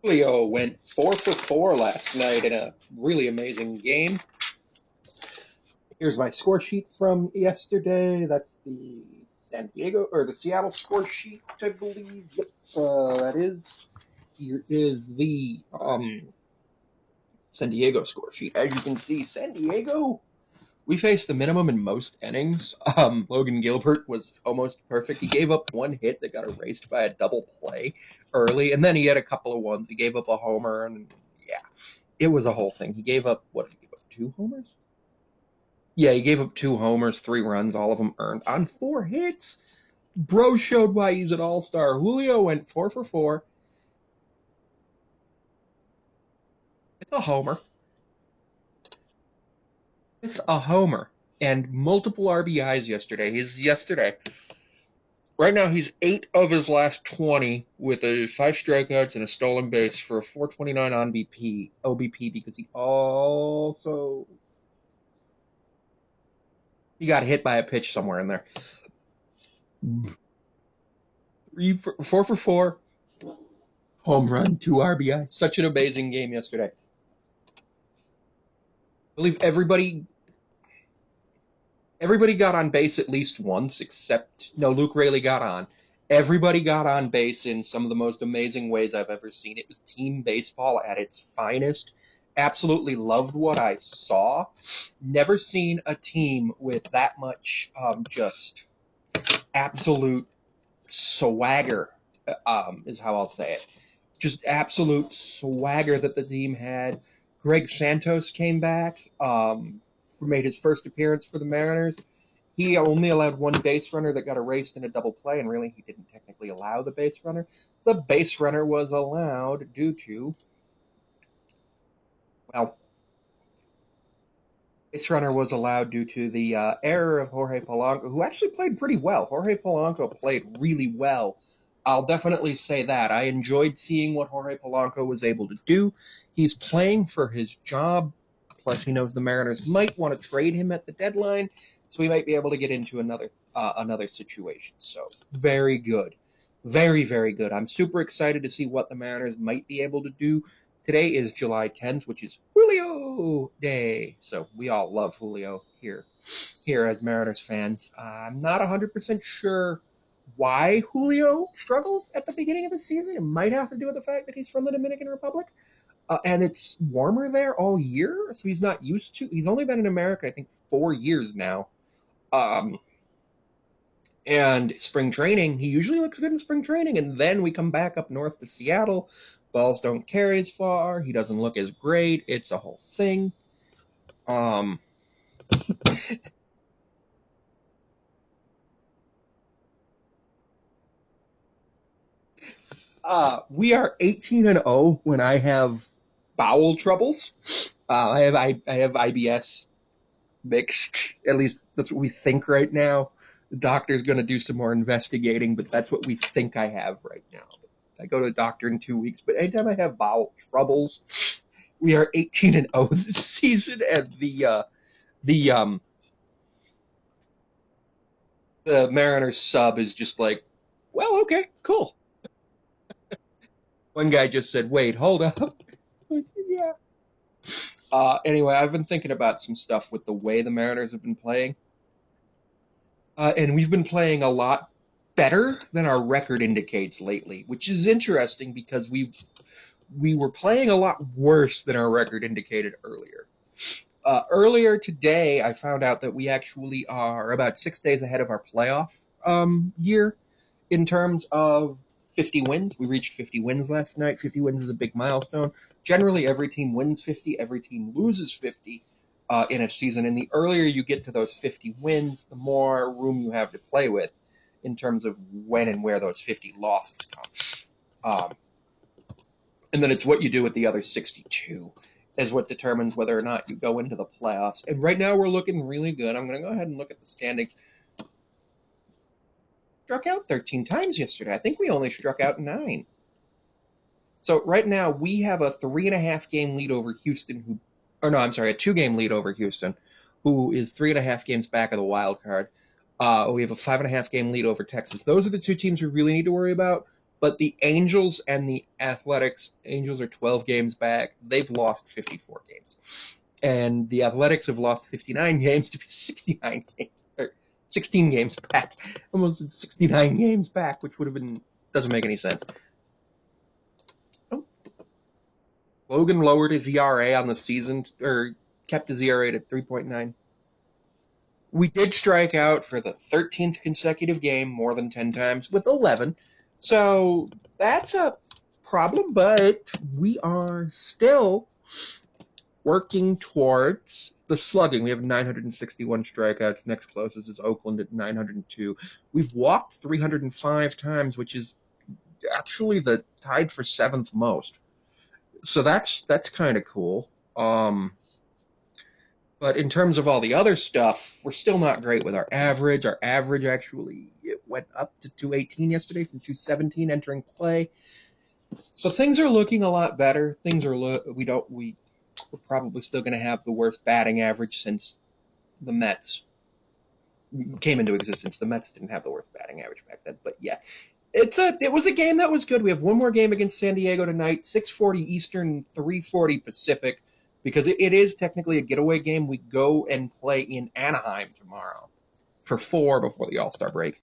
Julio went 4 for 4 last night in a really amazing game. Here's my score sheet from yesterday. That's the San Diego or the Seattle score sheet, I believe. Yep, that is. Here is the San Diego score sheet. As you can see, San Diego, we faced the minimum in most innings. Logan Gilbert was almost perfect. He gave up one hit that got erased by a double play early, and then he had a couple of ones. He gave up a homer, and yeah, it was a whole thing. He gave up, what did he give up, 2 homers? Yeah, he gave up 2 homers, 3 runs, all of them earned on 4 hits. Bro showed why he's an all-star. Julio went 4 for 4 with a homer, and multiple RBIs yesterday. Right now he's 8 of his last 20 with 5 strikeouts and a stolen base for a 429 on OBP because he got hit by a pitch somewhere in there. 4 for 4, home run, 2 RBI. Such an amazing game yesterday. I believe everybody got on base at least once, except no, Luke Raley got on. Everybody got on base in some of the most amazing ways I've ever seen. It was team baseball at its finest. Absolutely loved what I saw. Never seen a team with that much just absolute swagger, is how I'll say it. Just absolute swagger that the team had. Greg Santos came back, made his first appearance for the Mariners. He only allowed one base runner that got erased in a double play, and really he didn't technically allow the base runner. The base runner was allowed due to, well, the error of Jorge Polanco, who actually played pretty well. Jorge Polanco played really well. I'll definitely say that. I enjoyed seeing what Jorge Polanco was able to do. He's playing for his job. Plus, he knows the Mariners might want to trade him at the deadline, so we might be able to get into another situation. So, very good. Very, very good. I'm super excited to see what the Mariners might be able to do. Today is July 10th, which is Julio Day. So, we all love Julio here as Mariners fans. I'm not 100% sure why Julio struggles at the beginning of the season. It might have to do with the fact that he's from the Dominican Republic. And it's warmer there all year, so he's not used to. He's only been in America, I think, 4 years now. Um, and spring training, he usually looks good in spring training, and then we come back up north to Seattle. Balls don't carry as far. He doesn't look as great. It's a whole thing. Um, we are 18-0 when I have bowel troubles. I have IBS mixed. At least that's what we think right now. The doctor's going to do some more investigating, but that's what we think I have right now. I go to the doctor in 2 weeks, but anytime I have bowel troubles, we are 18-0 this season, and the the Mariners sub is just like, well, okay, cool. One guy just said, wait, hold up. Yeah. Anyway, I've been thinking about some stuff with the way the Mariners have been playing. And we've been playing a lot better than our record indicates lately, which is interesting because we were playing a lot worse than our record indicated earlier. Earlier today, I found out that we actually are about 6 days ahead of our playoff year in terms of 50 wins. We reached 50 wins last night. 50 wins is a big milestone. Generally, every team wins 50, every team loses 50 in a season. And the earlier you get to those 50 wins, the more room you have to play with in terms of when and where those 50 losses come. And then it's what you do with the other 62 is what determines whether or not you go into the playoffs. And right now we're looking really good. I'm going to go ahead and look at the standings. Struck out 13 times yesterday. I think we only struck out 9. So right now we have a 3.5 game lead over Houston, a 2 game lead over Houston, who is 3.5 games back of the wild card. We have a 5.5 game lead over Texas. Those are the two teams we really need to worry about. But the Angels and the Athletics, Angels are 12 games back. They've lost 54 games. And the Athletics have lost 59 games to be 69 games, or 16 games back. Almost 69 games back, which would have been, doesn't make any sense. Oh, Logan lowered his ERA on the season, or kept his ERA at 3.9. We did strike out for the 13th consecutive game more than 10 times with 11. So that's a problem, but we are still working towards the slugging. We have 961 strikeouts. Next closest is Oakland at 902. We've walked 305 times, which is actually the tied for seventh most. So that's kind of cool. But in terms of all the other stuff, we're still not great with our average. Our average actually it went up to 218 yesterday from 217 entering play. So things are looking a lot better. Things are we're probably still going to have the worst batting average since the Mets came into existence. The Mets didn't have the worst batting average back then, but yeah. It was a game that was good. We have one more game against San Diego tonight, 6:40 Eastern, 3:40 Pacific, because it is technically a getaway game. We go and play in Anaheim tomorrow for 4 before the All-Star break.